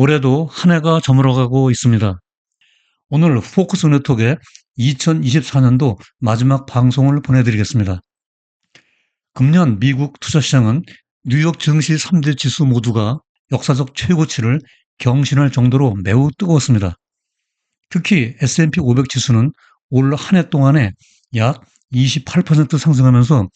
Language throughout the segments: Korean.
올해도 한 해가 저물어가고 있습니다. 오늘 포커스 네트워크의 2024년도 마지막 방송을 보내드리겠습니다. 금년 미국 투자시장은 뉴욕 증시 3대 지수 모두가 역사적 최고치를 경신할 정도로 매우 뜨거웠습니다. 특히 S&P 500 지수는 올 한 해 동안에 약 28% 상승하면서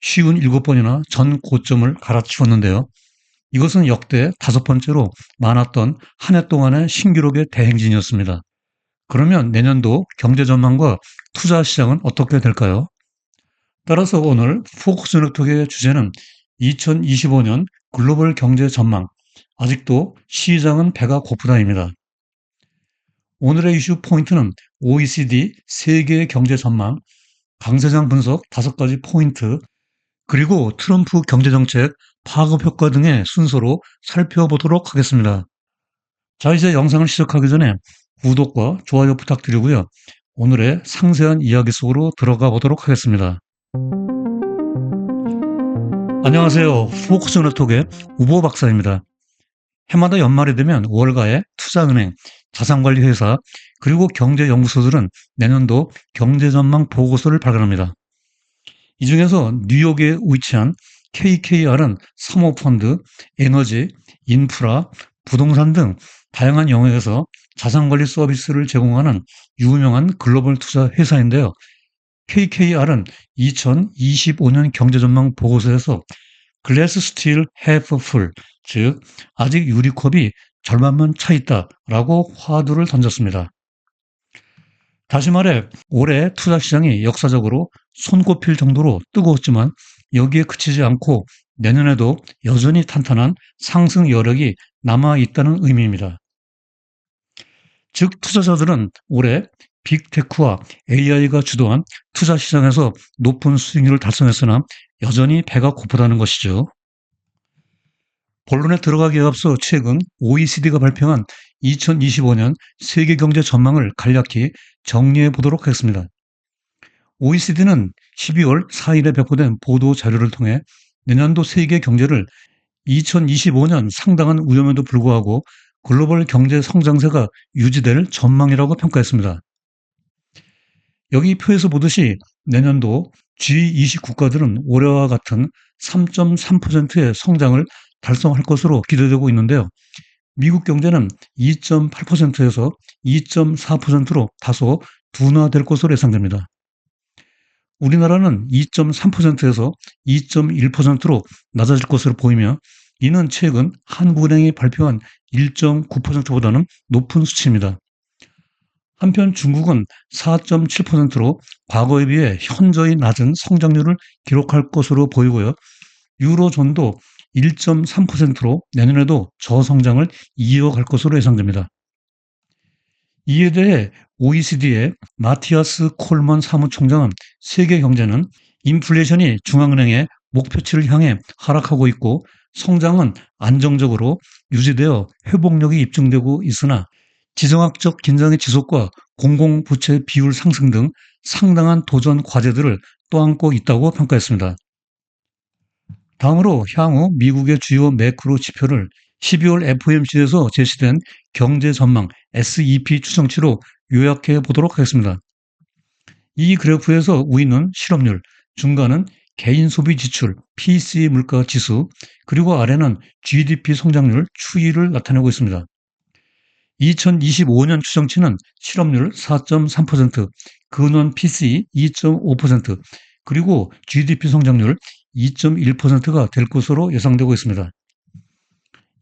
57번이나 전 고점을 갈아치웠는데요. 이것은 역대 5번째로 많았던 한 해 동안의 신기록의 대행진이었습니다. 그러면 내년도 경제 전망과 투자 시장은 어떻게 될까요? 따라서 오늘 포커스 네트워크의 주제는 2025년 글로벌 경제 전망, 아직도 시장은 배가 고프다입니다. 오늘의 이슈 포인트는 OECD 세계 경제 전망, 강세장 분석 5가지 포인트, 그리고 트럼프 경제정책 파급 효과 등의 순서로 살펴보도록 하겠습니다. 자, 이제 영상을 시작하기 전에 구독과 좋아요 부탁드리고요. 오늘의 상세한 이야기 속으로 들어가 보도록 하겠습니다. 안녕하세요. 포커스 네트워크의 우보 박사입니다. 해마다 연말이 되면 월가의 투자은행, 자산관리회사, 그리고 경제연구소들은 내년도 경제전망 보고서를 발간합니다. 이 중에서 뉴욕에 위치한 KKR은 사모펀드, 에너지, 인프라, 부동산 등 다양한 영역에서 자산관리 서비스를 제공하는 유명한 글로벌 투자 회사인데요. KKR은 2025년 경제전망 보고서에서 글래스 스틸 half full, 즉 아직 유리컵이 절반만 차 있다라고 화두를 던졌습니다. 다시 말해 올해 투자 시장이 역사적으로 손꼽힐 정도로 뜨거웠지만 여기에 그치지 않고 내년에도 여전히 탄탄한 상승 여력이 남아 있다는 의미입니다. 즉 투자자들은 올해 빅테크와 AI가 주도한 투자 시장에서 높은 수익률을 달성했으나 여전히 배가 고프다는 것이죠. 본론에 들어가기에 앞서 최근 OECD가 발표한 2025년 세계 경제 전망을 간략히 정리해 보도록 하겠습니다. OECD는 12월 4일에 배포된 보도 자료를 통해 내년도 세계 경제를 2025년 상당한 위험에도 불구하고 글로벌 경제 성장세가 유지될 전망이라고 평가했습니다. 여기 표에서 보듯이 내년도 G20 국가들은 올해와 같은 3.3%의 성장을 달성할 것으로 기대되고 있는데요. 미국 경제는 2.8%에서 2.4%로 다소 둔화될 것으로 예상됩니다. 우리나라는 2.3%에서 2.1%로 낮아질 것으로 보이며 이는 최근 한국은행이 발표한 1.9%보다는 높은 수치입니다. 한편 중국은 4.7%로 과거에 비해 현저히 낮은 성장률을 기록할 것으로 보이고요. 유로존도 1.3%로 내년에도 저성장을 이어갈 것으로 예상됩니다. 이에 대해 OECD의 마티아스 콜먼 사무총장은 세계 경제는 인플레이션이 중앙은행의 목표치를 향해 하락하고 있고 성장은 안정적으로 유지되어 회복력이 입증되고 있으나 지정학적 긴장의 지속과 공공부채 비율 상승 등 상당한 도전 과제들을 떠안고 있다고 평가했습니다. 다음으로 향후 미국의 주요 매크로 지표를 12월 FOMC에서 제시된 경제 전망 SEP 추정치로 요약해 보도록 하겠습니다. 이 그래프에서 위는 실업률, 중간은 개인 소비 지출, PCE 물가 지수, 그리고 아래는 GDP 성장률 추이를 나타내고 있습니다. 2025년 추정치는 실업률 4.3%, 근원 PCE 2.5%, 그리고 GDP 성장률 2.1%가 될 것으로 예상되고 있습니다.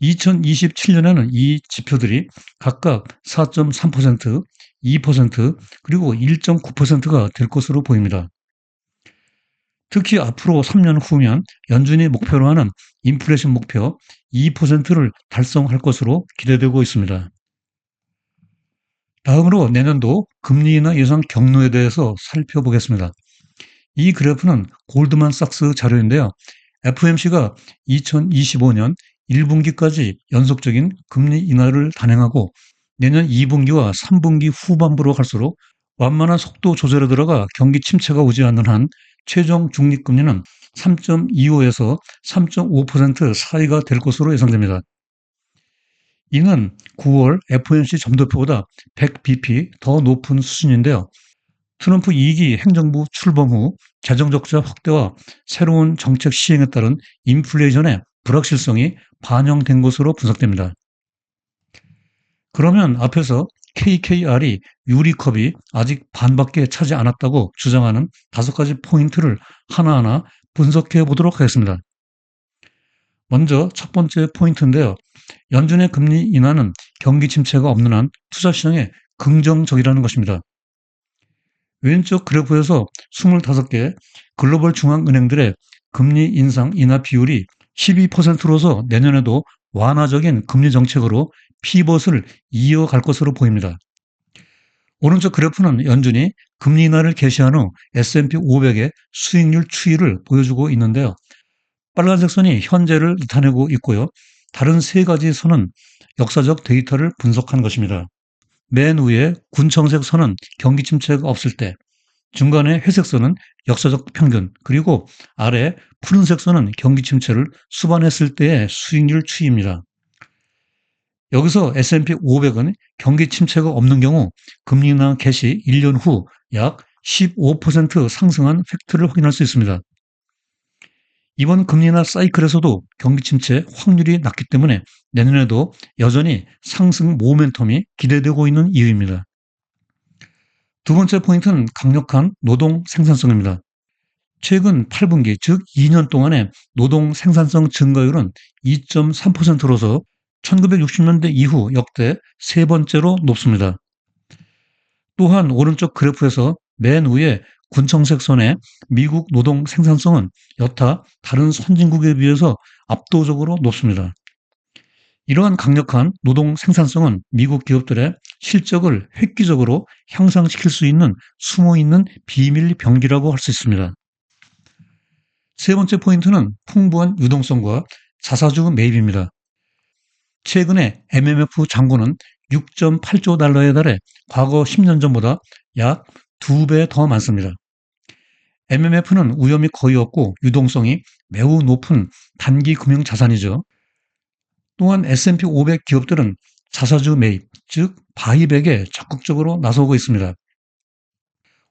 2027년에는 이 지표들이 각각 4.3%, 2%, 그리고 1.9%가 될 것으로 보입니다. 특히 앞으로 3년 후면 연준이 목표로 하는 인플레이션 목표 2%를 달성할 것으로 기대되고 있습니다. 다음으로 내년도 금리 인하 예상 경로에 대해서 살펴보겠습니다. 이 그래프는 골드만삭스 자료인데요. FOMC가 2025년 1분기까지 연속적인 금리 인하를 단행하고 내년 2분기와 3분기 후반부로 갈수록 완만한 속도 조절에 들어가 경기 침체가 오지 않는 한 최종 중립금리는 3.25에서 3.5% 사이가 될 것으로 예상됩니다. 이는 9월 FOMC 점도표보다 100bp 더 높은 수준인데요. 트럼프 2기 행정부 출범 후 재정 적자 확대와 새로운 정책 시행에 따른 인플레이션의 불확실성이 반영된 것으로 분석됩니다. 그러면 앞에서 KKR이 유리컵이 아직 반밖에 차지 않았다고 주장하는 5가지 포인트를 하나하나 분석해 보도록 하겠습니다. 먼저 첫 번째 포인트인데요. 연준의 금리 인하는 경기 침체가 없는 한 투자 시장에 긍정적이라는 것입니다. 왼쪽 그래프에서 25개 글로벌 중앙은행들의 금리 인상 인하 비율이 12%로서 내년에도 완화적인 금리 정책으로 피벗을 이어갈 것으로 보입니다. 오른쪽 그래프는 연준이 금리 인하를 개시한 후 S&P 500의 수익률 추이를 보여주고 있는데요. 빨간색 선이 현재를 나타내고 있고요. 다른 3가지 선은 역사적 데이터를 분석한 것입니다. 맨 위에 군청색 선은 경기 침체가 없을 때, 중간에 회색 선은 역사적 평균, 그리고 아래 푸른색 선은 경기 침체를 수반했을 때의 수익률 추이입니다. 여기서 S&P 500은 경기 침체가 없는 경우 금리 인하 개시 1년 후 약 15% 상승한 팩트를 확인할 수 있습니다. 이번 금리 인하 사이클에서도 경기 침체 확률이 낮기 때문에 내년에도 여전히 상승 모멘텀이 기대되고 있는 이유입니다. 두 번째 포인트는 강력한 노동 생산성입니다. 최근 8분기, 즉 2년 동안의 노동 생산성 증가율은 2.3%로서 1960년대 이후 역대 3번째로 높습니다. 또한 오른쪽 그래프에서 맨 위에 군청색 선의 미국 노동 생산성은 여타 다른 선진국에 비해서 압도적으로 높습니다. 이러한 강력한 노동 생산성은 미국 기업들의 실적을 획기적으로 향상시킬 수 있는 숨어있는 비밀 병기라고 할 수 있습니다. 세 번째 포인트는 풍부한 유동성과 자사주 매입입니다. 최근에 MMF 잔고는 6.8조 달러에 달해 과거 10년 전보다 약 2배 더 많습니다. MMF는 위험이 거의 없고 유동성이 매우 높은 단기 금융 자산이죠. 또한 S&P 500 기업들은 자사주 매입, 즉 바이백에 적극적으로 나서고 있습니다.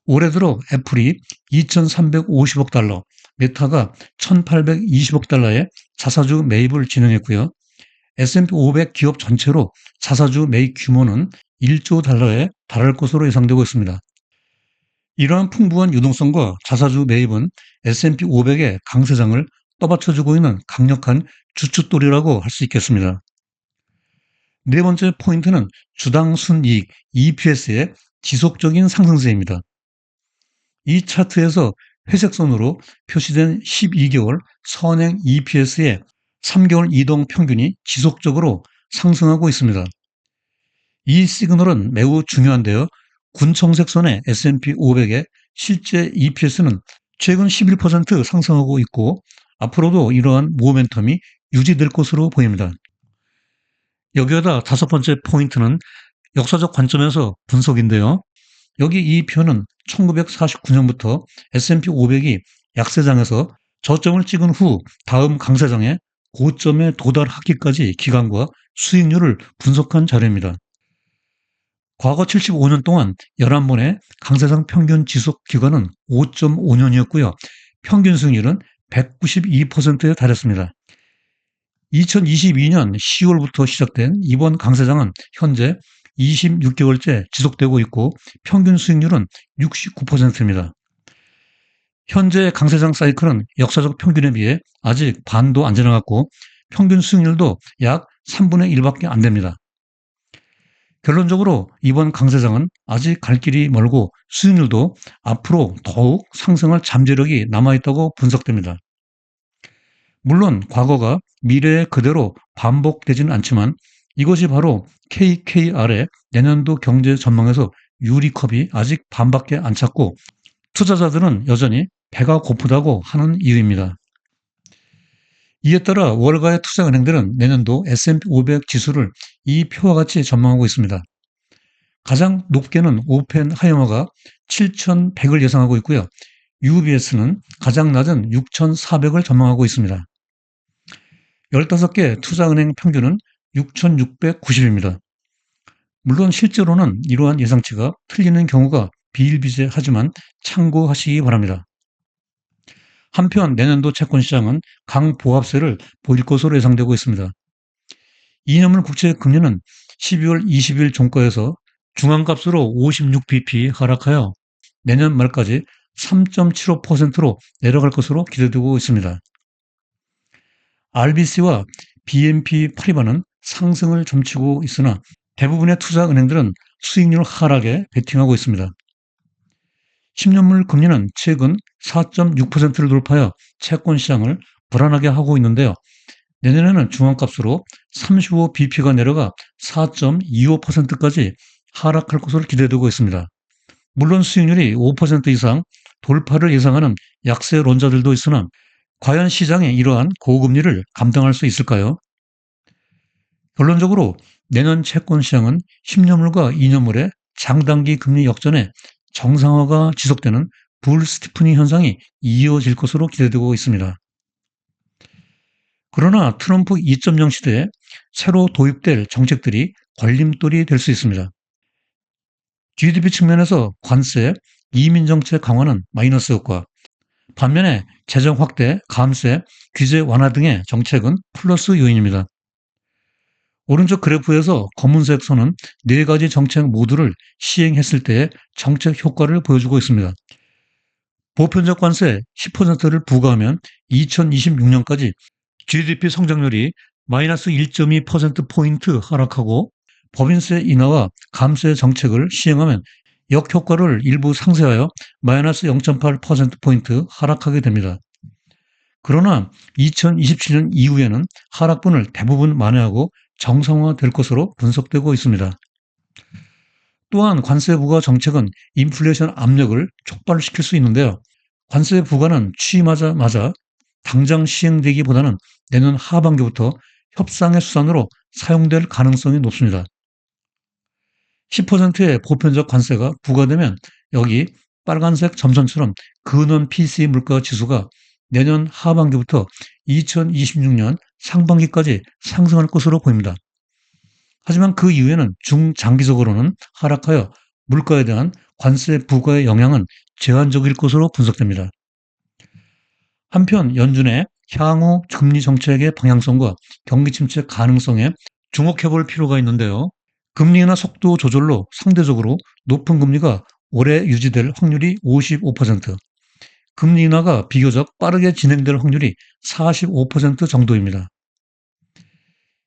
올해 들어 애플이 2,350억 달러, 메타가 1,820억 달러의 자사주 매입을 진행했고요. S&P 500 기업 전체로 자사주 매입 규모는 1조 달러에 달할 것으로 예상되고 있습니다. 이러한 풍부한 유동성과 자사주 매입은 S&P 500의 강세장을 떠받쳐주고 있는 강력한 주춧돌이라고 할 수 있겠습니다. 네 번째 포인트는 주당 순이익 EPS의 지속적인 상승세입니다. 이 차트에서 회색 선으로 표시된 12개월 선행 EPS의 3개월 이동 평균이 지속적으로 상승하고 있습니다. 이 시그널은 매우 중요한데요. 군청색 선의 S&P 500의 실제 EPS는 최근 11% 상승하고 있고 앞으로도 이러한 모멘텀이 유지될 것으로 보입니다. 여기에다 5번째 포인트는 역사적 관점에서 분석인데요. 여기 이 표는 1949년부터 S&P 500이 약세장에서 저점을 찍은 후 다음 강세장에 고점에 도달하기까지 기간과 수익률을 분석한 자료입니다. 과거 75년 동안 11번의 강세장 평균 지속 기간은 5.5년이었고요. 평균 수익률은 192%에 달했습니다. 2022년 10월부터 시작된 이번 강세장은 현재 26개월째 지속되고 있고 평균 수익률은 69%입니다. 현재 강세장 사이클은 역사적 평균에 비해 아직 반도 안 지나갔고 평균 수익률도 약 3분의 1밖에 안 됩니다. 결론적으로 이번 강세장은 아직 갈 길이 멀고 수익률도 앞으로 더욱 상승할 잠재력이 남아있다고 분석됩니다. 물론 과거가 미래에 그대로 반복되지는 않지만 이것이 바로 KKR의 내년도 경제 전망에서 유리컵이 아직 반밖에 안 찼고 투자자들은 여전히 배가 고프다고 하는 이유입니다. 이에 따라 월가의 투자은행들은 내년도 S&P 500 지수를 이 표와 같이 전망하고 있습니다. 가장 높게는 오펜하이머가 7,100을 예상하고 있고요. UBS는 가장 낮은 6,400을 전망하고 있습니다. 15개 투자은행 평균은 6,690입니다. 물론 실제로는 이러한 예상치가 틀리는 경우가 비일비재하지만 참고하시기 바랍니다. 한편 내년도 채권 시장은 강보합세를 보일 것으로 예상되고 있습니다. 2년물 국채 금리는 12월 20일 종가에서 중앙값으로 56bp 하락하여 내년 말까지 3.75%로 내려갈 것으로 기대되고 있습니다. RBC와 BNP 파리바는 상승을 점치고 있으나 대부분의 투자은행들은 수익률 하락에 베팅하고 있습니다. 10년물 금리는 최근 4.6%를 돌파하여 채권 시장을 불안하게 하고 있는데요. 내년에는 중앙값으로 35bp가 내려가 4.25%까지 하락할 것으로 기대되고 있습니다. 물론 수익률이 5% 이상 돌파를 예상하는 약세론자들도 있으나 과연 시장에 이러한 고금리를 감당할 수 있을까요? 결론적으로 내년 채권 시장은 10년물과 2년물의 장단기 금리 역전에 정상화가 지속되는 불 스티프닝 현상이 이어질 것으로 기대되고 있습니다. 그러나 트럼프 2.0 시대에 새로 도입될 정책들이 걸림돌이 될 수 있습니다. GDP 측면에서 관세, 이민 정책 강화는 마이너스 효과, 반면에 재정 확대, 감세, 규제 완화 등의 정책은 플러스 요인입니다. 오른쪽 그래프에서 검은색 선은 4가지 정책 모두를 시행했을 때의 정책 효과를 보여주고 있습니다. 보편적 관세 10%를 부과하면 2026년까지 GDP 성장률이 마이너스 1.2%포인트 하락하고 법인세 인하와 감세 정책을 시행하면 역효과를 일부 상쇄하여 마이너스 0.8%포인트 하락하게 됩니다. 그러나 2027년 이후에는 하락분을 대부분 만회하고 정상화될 것으로 분석되고 있습니다. 또한 관세 부과 정책은 인플레이션 압력을 촉발시킬 수 있는데요. 관세 부과는 취임하자마자 당장 시행되기보다는 내년 하반기부터 협상의 수단으로 사용될 가능성이 높습니다. 10%의 보편적 관세가 부과되면 여기 빨간색 점선처럼 근원 PCE 물가 지수가 내년 하반기부터 2026년 상반기까지 상승할 것으로 보입니다. 하지만 그 이후에는 중장기적으로는 하락하여 물가에 대한 관세 부과의 영향은 제한적일 것으로 분석됩니다. 한편 연준의 향후 금리 정책의 방향성과 경기 침체 가능성에 주목해 볼 필요가 있는데요. 금리 인하 속도 조절로 상대적으로 높은 금리가 오래 유지될 확률이 55%, 금리 인하가 비교적 빠르게 진행될 확률이 45% 정도입니다.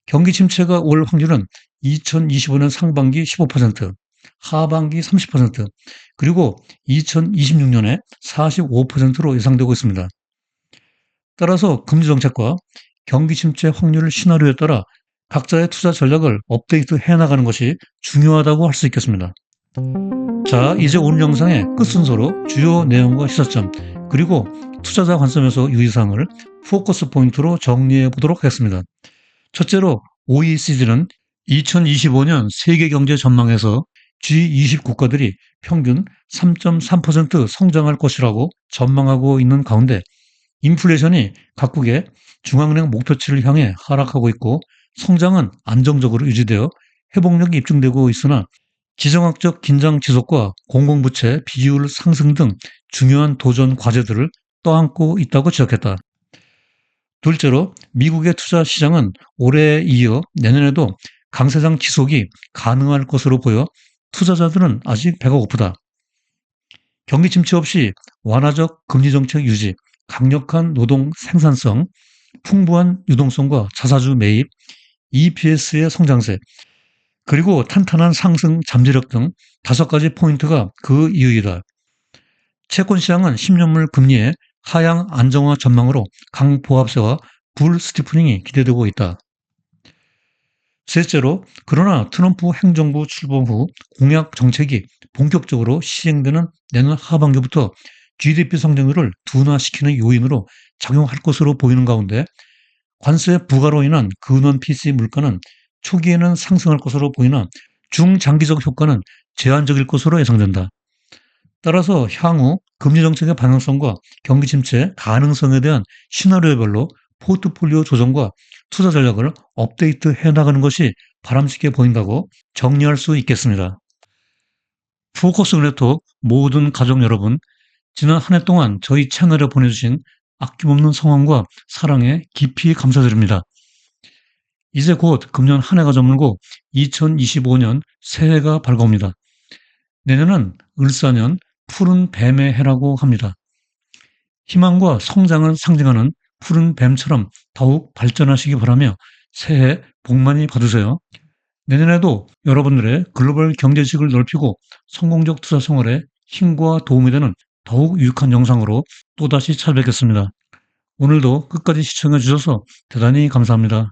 경기 침체가 올 확률은 2025년 상반기 15%, 하반기 30%, 그리고 2026년에 45%로 예상되고 있습니다. 따라서 금리 정책과 경기 침체 확률 시나리오에 따라 각자의 투자 전략을 업데이트 해나가는 것이 중요하다고 할 수 있겠습니다. 자, 이제 오늘 영상의 끝 순서로 주요 내용과 시사점, 그리고 투자자 관점에서 유의사항을 포커스 포인트로 정리해 보도록 하겠습니다. 첫째로 OECD는 2025년 세계 경제 전망에서 G20 국가들이 평균 3.3% 성장할 것이라고 전망하고 있는 가운데 인플레이션이 각국의 중앙은행 목표치를 향해 하락하고 있고 성장은 안정적으로 유지되어 회복력이 입증되고 있으나 지정학적 긴장 지속과 공공부채 비율 상승 등 중요한 도전 과제들을 떠안고 있다고 지적했다. 둘째로 미국의 투자 시장은 올해에 이어 내년에도 강세장 지속이 가능할 것으로 보여 투자자들은 아직 배가 고프다. 경기 침체 없이 완화적 금리 정책 유지, 강력한 노동 생산성, 풍부한 유동성과 자사주 매입, EPS의 성장세, 그리고 탄탄한 상승 잠재력 등 5가지 포인트가 그 이유이다. 채권 시장은 10년물 금리의 하향 안정화 전망으로 강보합세와 불 스티프닝이 기대되고 있다. 셋째로, 그러나 트럼프 행정부 출범 후 공약 정책이 본격적으로 시행되는 내년 하반기부터 GDP 성장률을 둔화시키는 요인으로 작용할 것으로 보이는 가운데 관세 부과로 인한 근원 PC 물가는 초기에는 상승할 것으로 보이나 중장기적 효과는 제한적일 것으로 예상된다. 따라서 향후 금리 정책의 방향성과 경기 침체 가능성에 대한 시나리오별로 포트폴리오 조정과 투자 전략을 업데이트해 나가는 것이 바람직해 보인다고 정리할 수 있겠습니다. 포커스 네트워크 모든 가족 여러분, 지난 한 해 동안 저희 채널에 보내주신 아낌없는 성원과 사랑에 깊이 감사드립니다. 이제 곧 금년 한 해가 저물고 2025년 새해가 밝아옵니다. 내년은 을사년 푸른 뱀의 해라고 합니다. 희망과 성장을 상징하는 푸른 뱀처럼 더욱 발전하시기 바라며 새해 복 많이 받으세요. 내년에도 여러분들의 글로벌 경제식을 넓히고 성공적 투자 생활에 힘과 도움이 되는 더욱 유익한 영상으로 또다시 찾아뵙겠습니다. 오늘도 끝까지 시청해 주셔서 대단히 감사합니다.